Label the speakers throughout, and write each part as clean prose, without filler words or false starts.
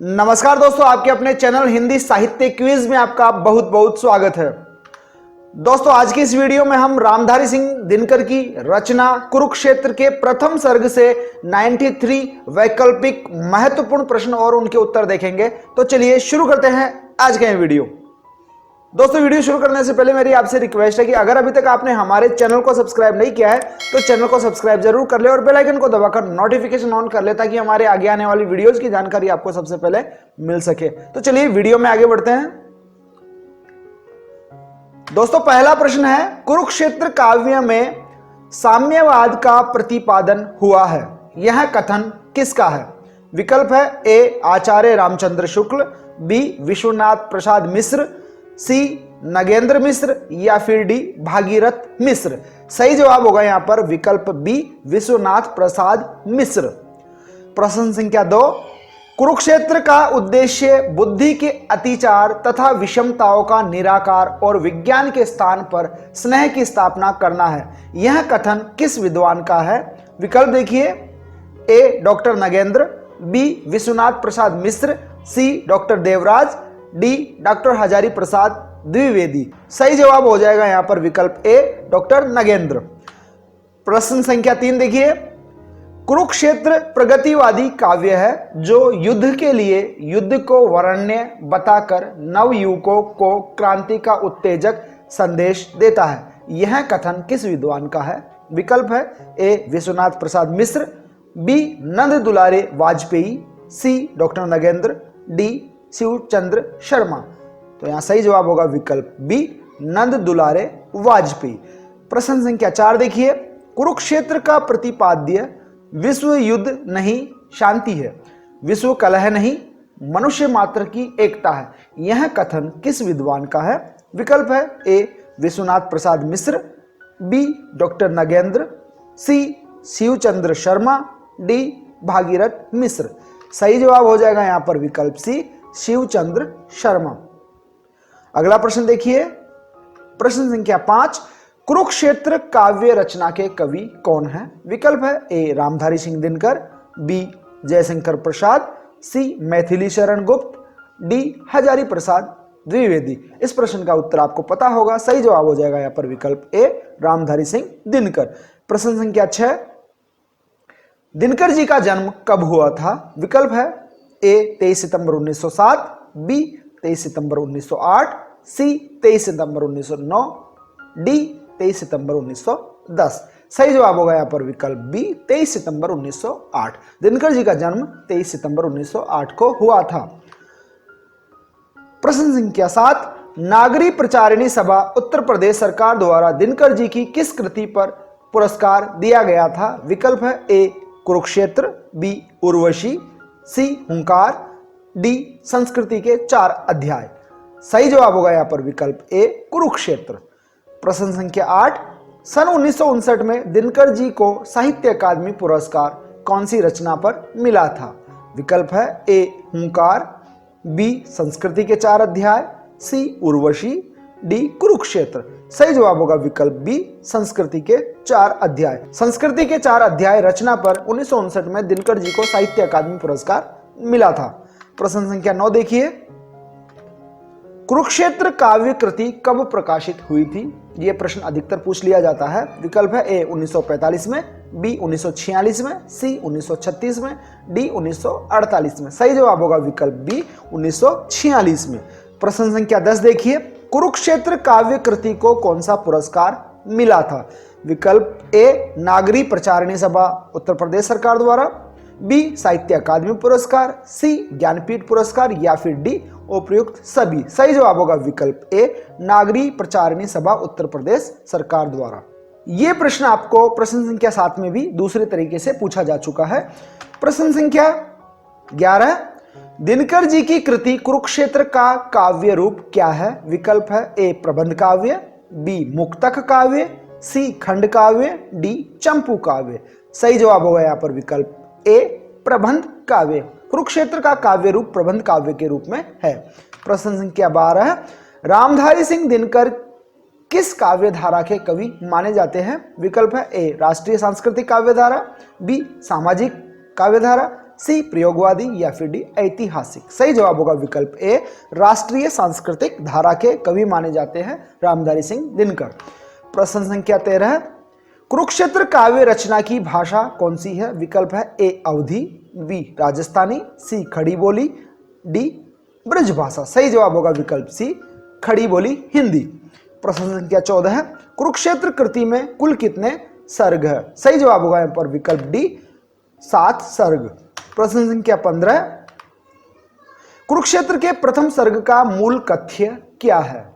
Speaker 1: नमस्कार दोस्तों, आपके अपने चैनल हिंदी साहित्य क्विज में आपका बहुत बहुत स्वागत है। दोस्तों, आज की इस वीडियो में हम रामधारी सिंह दिनकर की रचना कुरुक्षेत्र के प्रथम सर्ग से 93 वैकल्पिक महत्वपूर्ण प्रश्न और उनके उत्तर देखेंगे। तो चलिए शुरू करते हैं आज का ये वीडियो। दोस्तों, वीडियो शुरू करने से पहले मेरी आपसे रिक्वेस्ट है कि अगर अभी तक आपने हमारे चैनल को सब्सक्राइब नहीं किया है तो चैनल को सब्सक्राइब जरूर कर ले और बेल आइकन को दबाकर नोटिफिकेशन ऑन कर ले ताकि हमारे आगे आने वाली वीडियोस की जानकारी आपको सबसे पहले मिल सके। तो चलिए वीडियो में आगे बढ़ते हैं। दोस्तों, पहला प्रश्न है, कुरुक्षेत्र काव्य में साम्यवाद का प्रतिपादन हुआ है, यह कथन किसका है? विकल्प है ए आचार्य रामचंद्र शुक्ल, बी विश्वनाथ प्रसाद मिश्र, सी नगेंद्र मिश्र या फिर डी भागीरथ मिश्र। सही जवाब होगा यहां पर विकल्प बी विश्वनाथ प्रसाद मिश्र। प्रश्न संख्या 2, कुरुक्षेत्र का उद्देश्य बुद्धि के अतिचार तथा विषमताओं का निराकार और विज्ञान के स्थान पर स्नेह की स्थापना करना है, यह कथन किस विद्वान का है? विकल्प देखिए, A doctor Nagendra, B Vishwanath Prasad Mishra, C doctor Devraj, D doctor Hazari Prasad Dwivedi. सही जवाब हो जाएगा यहां पर विकल्प ए डॉक्टर नगेंद्र। प्रश्न संख्या 3 देखिए, कुरुक्षेत्र प्रगतिवादी काव्य है जो युद्ध के लिए युद्ध को वर्ण्य बताकर नवयुवकों को क्रांति का उत्तेजक संदेश देता है, यह कथन किस विद्वान का है? विकल्प है ए विश्वनाथ प्रसाद मिश्र, बी नंद दुलारे वाजपेयी, सी डॉक्टर नगेंद्र, डी शिवचंद्र शर्मा। तो यहां सही जवाब होगा विकल्प बी नंद दुलारे वाजपेयी। प्रश्न संख्या 4 देखिए, कुरुक्षेत्र का प्रतिपाद्य विश्व युद्ध नहीं शांति है, विश्व कलह नहीं मनुष्य मात्र की एकता है, यह कथन किस विद्वान का है? विकल्प है ए विश्वनाथ प्रसाद मिश्र, बी डॉक्टर नगेंद्र, सी शिवचंद्र शर्मा, डी भागीरथ मिश्र। सही जवाब हो जाएगा यहां पर विकल्प सी शिवचंद्र शर्मा। अगला प्रश्न देखिए, प्रश्न संख्या 5, कुरुक्षेत्र काव्य रचना के कवि कौन है? विकल्प है ए रामधारी सिंह दिनकर, बी जयशंकर प्रसाद, सी मैथिली शरण गुप्त, डी हजारी प्रसाद द्विवेदी। इस प्रश्न का उत्तर आपको पता होगा, सही जवाब हो जाएगा यहां पर विकल्प ए रामधारी सिंह दिनकर। प्रश्न संख्या 6, दिनकर जी का जन्म कब हुआ था? विकल्प है ए 23 सितंबर 1907, बी 23 सितंबर 1908, सी 23 सितंबर 1909, डी 23 सितंबर 1910। सही जवाब होगा यहां पर विकल्प बी 23 सितंबर 1908। दिनकर जी का जन्म 23 सितंबर 1908 को हुआ था। प्रश्न संख्या 7, नागरी प्रचारिणी सभा उत्तर प्रदेश सरकार द्वारा दिनकर जी की किस कृति पर पुरस्कार दिया गया था? विकल्प है ए कुरुक्षेत्र, बी उर्वशी, सी हुंकार, डी संस्कृति के 4 अध्याय। सही जवाब होगा यहां पर विकल्प ए कुरुक्षेत्र। प्रश्न संख्या 8, सन 1959 में दिनकर जी को साहित्य अकादमी पुरस्कार कौन सी रचना पर मिला था? विकल्प है ए हुंकार, बी संस्कृति के 4 अध्याय, सी उर्वशी, डी कुरुक्षेत्र। सही जवाब होगा विकल्प बी संस्कृति के 4 अध्याय। संस्कृति के 4 अध्याय रचना पर 1959 में दिनकर जी को साहित्य अकादमी पुरस्कार मिला था। प्रश्न संख्या 9 देखिए, कुरुक्षेत्र काव्य कृति कब प्रकाशित हुई थी? यह प्रश्न अधिकतर पूछ लिया जाता है। विकल्प है ए 1945 में, बी 1946 में, सी 1936 में, डी 1948 में। सही जवाब होगा विकल्प बी 1946 में। प्रश्न संख्या 10 देखिए, कुरुक्षेत्र काव्य कृति को कौन सा पुरस्कार मिला था? विकल्प ए नागरी प्रचारिणी सभा उत्तर प्रदेश सरकार द्वारा, बी साहित्य अकादमी पुरस्कार, सी ज्ञानपीठ पुरस्कार या फिर डी उपयुक्त सभी। सही जवाब होगा विकल्प ए नागरी प्रचारिणी सभा उत्तर प्रदेश सरकार द्वारा। यह प्रश्न आपको प्रश्न संख्या 7 में भी दूसरे तरीके से पूछा जा चुका है। प्रश्न संख्या 11, दिनकर जी की कृति कुरुक्षेत्र का काव्य रूप क्या है? विकल्प है ए प्रबंध काव्य, बी मुक्तक काव्य, सी खंड काव्य, डी चंपू काव्य। सही जवाब होगा यहां पर विकल्प ए प्रबंध काव्य। कुरुक्षेत्र का काव्य रूप प्रबंध काव्य के रूप में है। प्रश्न संख्या 12, रामधारी सिंह दिनकर किस काव्य धारा के कवि माने जाते हैं? विकल्प है ए राष्ट्रीय सांस्कृतिक काव्य धारा, बी सामाजिक काव्य धारा, सी प्रयोगवादी या फिर डी ऐतिहासिक। सही जवाब होगा विकल्प ए, राष्ट्रीय सांस्कृतिक धारा के कवि माने जाते हैं रामधारी सिंह दिनकर। प्रश्न संख्या 13, कुरुक्षेत्र काव्य रचना की भाषा कौन सी है? विकल्प है ए अवधी, बी राजस्थानी, सी खड़ी बोली, डी ब्रजभाषा। सही जवाब होगा विकल्प सी खड़ी बोली हिंदी। प्रश्न संख्या 14 है, कुरुक्षेत्र कृति में कुल कितने सर्ग है? सही जवाब होगा यहां पर विकल्प डी 7 सर्ग। प्रश्न संख्या 15, कुरुक्षेत्र के प्रथम सर्ग का मूल कथ्य क्या है?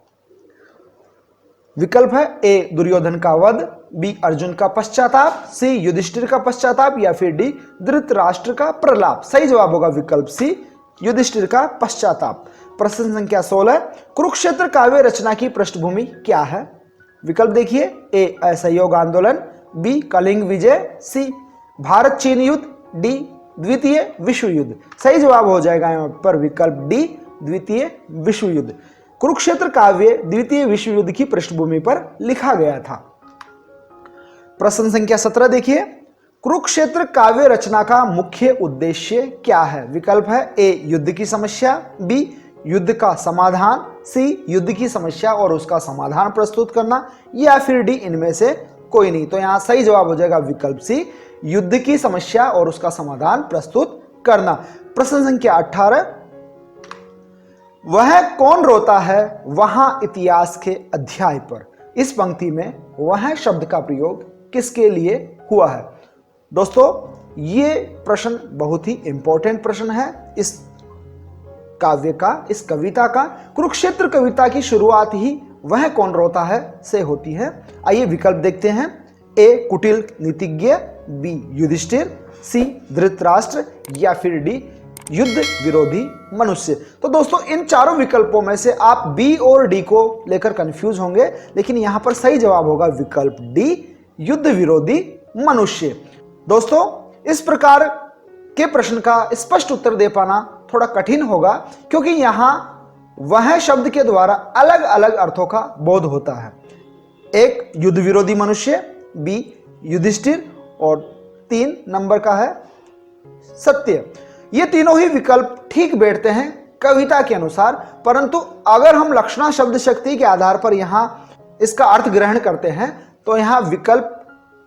Speaker 1: विकल्प है ए दुर्योधन का वध, बी अर्जुन का पश्चाताप, सी युधिष्ठिर का पश्चाताप या फिर डी धृतराष्ट्र का प्रलाप। सही जवाब होगा विकल्प सी युधिष्ठिर का पश्चाताप। प्रश्न संख्या 16, कुरुक्षेत्र काव्य रचना की पृष्ठभूमि क्या है? विकल्प देखिए, ए असहयोग आंदोलन, बी कलिंग विजय, सी भारत चीन युद्ध, डी द्वितीय विश्व युद्ध। सही जवाब हो जाएगा यहाँ पर विकल्प डी द्वितीय विश्व युद्ध। कुरुक्षेत्र काव्य द्वितीय विश्व युद्ध की पृष्ठभूमि पर लिखा गया था। प्रश्न संख्या 17 देखिए, कुरुक्षेत्र काव्य रचना का मुख्य उद्देश्य क्या है? विकल्प है ए युद्ध की समस्या, बी युद्ध का समाधान, सी युद्ध की समस्या और उसका समाधान प्रस्तुत करना या फिर डी इनमें से कोई नहीं। तो यहां सही जवाब हो जाएगा विकल्प सी युद्ध की समस्या और उसका समाधान प्रस्तुत करना। प्रश्न संख्या 18, वह कौन रोता है वहां इतिहास के अध्याय पर? इस पंक्ति में वह शब्द का प्रयोग किसके लिए हुआ है? दोस्तों ये प्रश्न बहुत ही इंपॉर्टेंट प्रश्न है इस काव्य का, इस कविता का। कुरुक्षेत्र कविता की शुरुआत ही वह कौन रोता है से होती है। आइए विकल्प देखते हैं, ए कुटिल नीतिज्ञ, बी युधिष्ठिर, सी धृतराष्ट्र या फिर डी युद्ध विरोधी मनुष्य। तो दोस्तों इन चारों विकल्पों में से आप बी और डी को लेकर कंफ्यूज होंगे, लेकिन यहां पर सही जवाब होगा विकल्प डी युद्ध विरोधी मनुष्य। दोस्तों इस प्रकार के प्रश्न का स्पष्ट उत्तर दे पाना थोड़ा कठिन होगा, क्योंकि यहां वह शब्द के द्वारा अलग अलग अर्थों का बोध होता है। एक युद्ध विरोधी मनुष्य, बी युधिष्ठिर और 3 नंबर का है सत्य। ये तीनों ही विकल्प ठीक बैठते हैं कविता के अनुसार, परंतु अगर हम लक्षणा शब्द शक्ति के आधार पर यहां इसका अर्थ ग्रहण करते हैं तो यहां विकल्प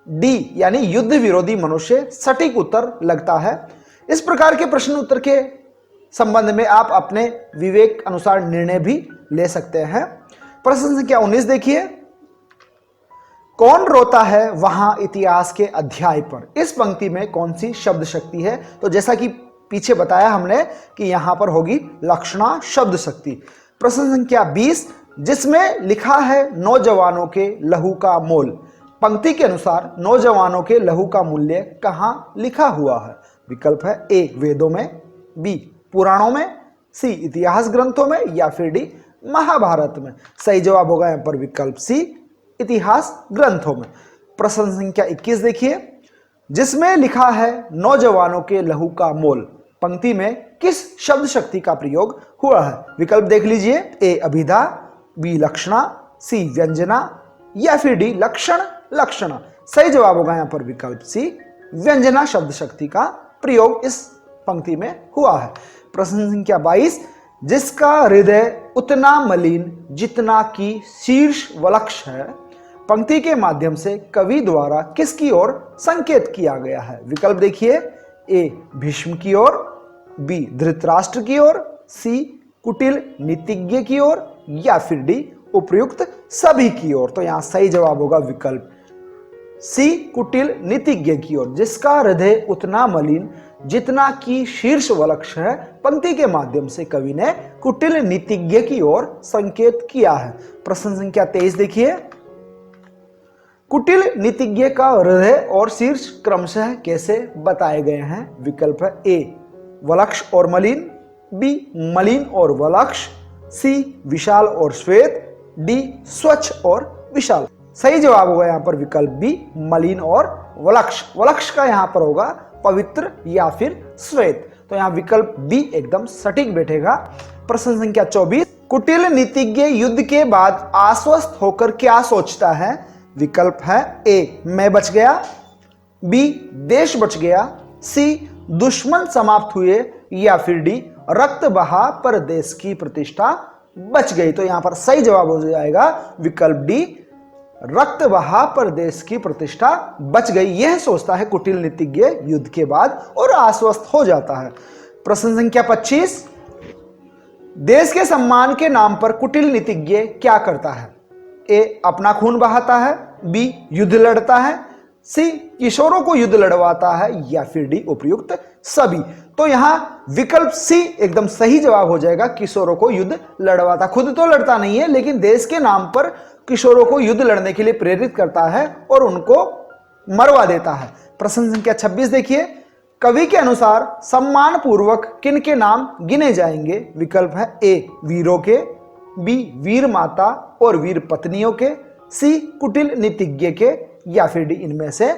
Speaker 1: डी यानी युद्ध विरोधी मनुष्य सटीक उत्तर लगता है। इस प्रकार के प्रश्न उत्तर के संबंध में आप अपने विवेक अनुसार निर्णय भी ले सकते हैं। प्रश्न संख्या 19 देखिए, कौन रोता है वहां इतिहास के अध्याय पर? इस पंक्ति में कौन सी शब्द शक्ति है? तो जैसा कि पीछे बताया हमने कि यहां पर होगी लक्षणा शब्द शक्ति। प्रश्न संख्या 20, जिसमें लिखा है नौजवानों के लहू का मोल। पंक्ति के अनुसार नौजवानों के लहू का मूल्य कहां लिखा हुआ है? विकल्प है ए वेदों में, बी पुराणों में, सी इतिहास ग्रंथों में या फिर डी महाभारत में। सही जवाब होगा यहां पर विकल्प सी इतिहास ग्रंथों में। प्रश्न संख्या 21 देखिए, जिसमें लिखा है नौजवानों के लहू का मोल। पंक्ति में किस शब्द शक्ति का प्रयोग हुआ है? विकल्प देख लीजिए, ए अभिधा, बी लक्षणा, सी व्यंजना या फिर डी लक्षण लक्षणा। सही जवाब होगा यहां पर विकल्प सी व्यंजना शब्द शक्ति का प्रयोग इस पंक्ति में हुआ है। प्रश्न संख्या 22, जिसका हृदय उतना मलिन जितना कि शीर्ष वलक्ष है। पंक्ति के माध्यम से कवि द्वारा किसकी ओर संकेत किया गया है? विकल्प देखिए, ए भीष्म की ओर, बी धृतराष्ट्र की ओर, सी कुटिल नीतिज्ञ की ओर या फिर डी उपयुक्त सभी की ओर। तो यहां सही जवाब होगा विकल्प सी कुटिल नीतिज्ञ की ओर। जिसका हृदय उतना मलिन जितना कि शीर्ष वलक्ष है, पंक्ति के माध्यम से कवि ने कुटिल नीतिज्ञ की ओर संकेत किया है। प्रश्न संख्या 23 देखिए, कुटिल नीतिज्ञ का हृदय और शीर्ष क्रमशः कैसे बताए गए हैं? विकल्प है ए वलक्ष और मलिन, बी मलिन और वलक्ष, सी विशाल और श्वेत, डी स्वच्छ और विशाल। सही जवाब होगा यहां पर विकल्प बी मलिन और वलक्ष। वलक्ष का यहां पर होगा पवित्र या फिर श्वेत। तो यहां विकल्प बी एकदम सटीक बैठेगा। प्रश्न संख्या 24, कुटिल नीतिज्ञ युद्ध के बाद आश्वस्त होकर क्या सोचता है? विकल्प है ए मैं बच गया, बी देश बच गया, सी दुश्मन समाप्त हुए, या फिर डी रक्त बहा पर देश की प्रतिष्ठा बच गई। तो यहां पर सही जवाब हो जाएगा विकल्प डी, रक्त बहा पर देश की प्रतिष्ठा बच गई। यह सोचता है कुटिल नीतिज्ञ युद्ध के बाद और आश्वस्त हो जाता है। प्रश्न संख्या 25, देश के सम्मान के नाम पर कुटिल नीतिज्ञ क्या करता है? ए अपना खून बहाता है, बी युद्ध लड़ता है, सी किशोरों को युद्ध लड़वाता है, या फिर डी उपयुक्त सभी। तो यहां विकल्प सी एकदम सही जवाब हो जाएगा, किशोरों को युद्ध लड़वाता। खुद तो लड़ता नहीं है, लेकिन देश के नाम पर किशोरों को युद्ध लड़ने के लिए प्रेरित करता है और उनको मरवा देता है। प्रश्न संख्या 26 देखिए, कवि के अनुसार सम्मान पूर्वक किन के नाम गिने जाएंगे? विकल्प है ए वीरों के, बी वीर माता और वीर पत्नियों के, सी कुटिल नीतिज्ञ के, या फिर डी इनमें से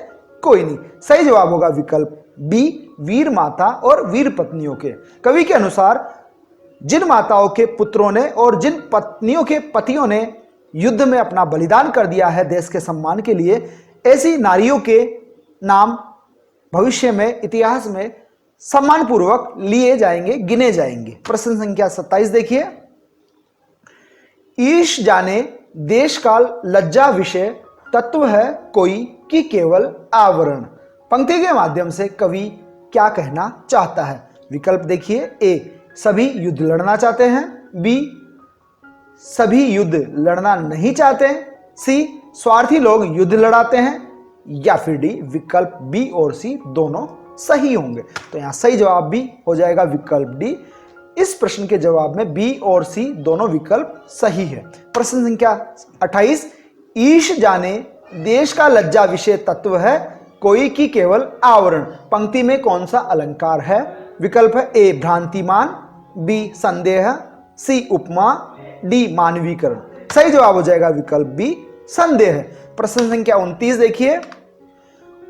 Speaker 1: कोई नहीं। सही जवाब होगा विकल्प बी वीर माता और वीर पत्नियों के। कवि के अनुसार जिन माताओं के पुत्रों ने और जिन पत्नियों के पतियों ने युद्ध में अपना बलिदान कर दिया है देश के सम्मान के लिए, ऐसी नारियों के नाम भविष्य में इतिहास में सम्मानपूर्वक लिए जाएंगे, गिने जाएंगे। प्रश्न संख्या 27 देखिए, ईश जाने देश काल लज्जा विषय तत्व है कोई कि केवल आवरण। पंक्ति के माध्यम से कवि क्या कहना चाहता है? विकल्प देखिए, ए सभी युद्ध लड़ना चाहते हैं, बी सभी युद्ध लड़ना नहीं चाहते, सी स्वार्थी लोग युद्ध लड़ाते हैं, या फिर डी विकल्प बी और सी दोनों सही होंगे। तो यहां सही जवाब भी हो जाएगा विकल्प डी। इस प्रश्न के जवाब में बी और सी दोनों विकल्प सही है। प्रश्न संख्या 28, ईश जाने देश का लज्जा विषय तत्व है कोई कि केवल आवरण। पंक्ति में कौन सा अलंकार है? विकल्प है ए भ्रांतिमान, बी संदेह, सी उपमा, डी मानवीकरण। सही जवाब हो जाएगा विकल्प बी संदेह। प्रश्न संख्या 29 देखिए,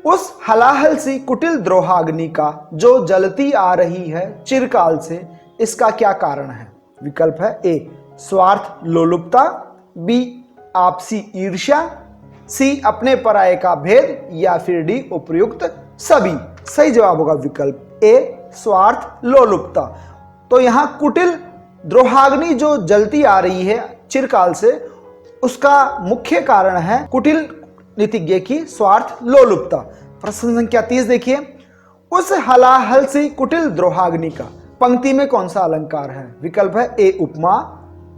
Speaker 1: उस हलाहल सी कुटिल द्रोहाग्नि का जो जलती आ रही है चिरकाल से, इसका क्या कारण है? विकल्प है ए स्वार्थ लोलुपता, बी आपसी ईर्ष्या, सी अपने पराये का भेद, या फिर डी उपयुक्त सभी। सही जवाब होगा विकल्प ए स्वार्थ लोलुपता। तो यहां कुटिल द्रोहाग्नि जो जलती आ रही है चिरकाल से, उसका मुख्य कारण है कुटिल नीतिज्ञ की स्वार्थ लोलुपता। प्रश्न संख्या 30 देखिए, उस हलाहल सी कुटिल द्रोहाग्नि का पंक्ति में कौन सा अलंकार है? विकल्प है ए उपमा,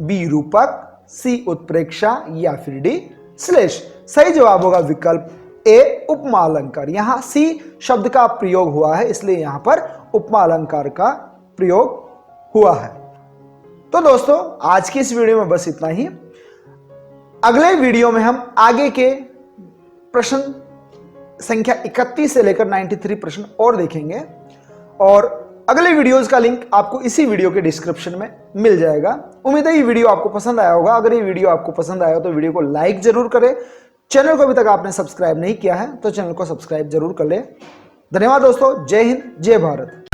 Speaker 1: बी रूपक, सी उत्प्रेक्षा, या फिर डी श्लेष। सही जवाब होगा विकल्प ए उपमा अलंकार। यहां सी शब्द का प्रयोग हुआ है, इसलिए यहां पर उपमा अलंकार का प्रयोग हुआ है। तो दोस्तों, आज की इस वीडियो में बस इतना ही। अगले वीडियो में हम आगे के प्रश्न संख्या 31 से लेकर 93 प्रश्न और देखेंगे, और अगले वीडियोस का लिंक आपको इसी वीडियो के डिस्क्रिप्शन में मिल जाएगा। उम्मीद है ये वीडियो आपको पसंद आया होगा। अगर ये वीडियो आपको पसंद आया हो तो वीडियो को लाइक जरूर करें। चैनल को अभी तक आपने सब्सक्राइब नहीं किया है तो चैनल को सब्सक्राइब जरूर कर ले। धन्यवाद दोस्तों। जय हिंद, जय भारत।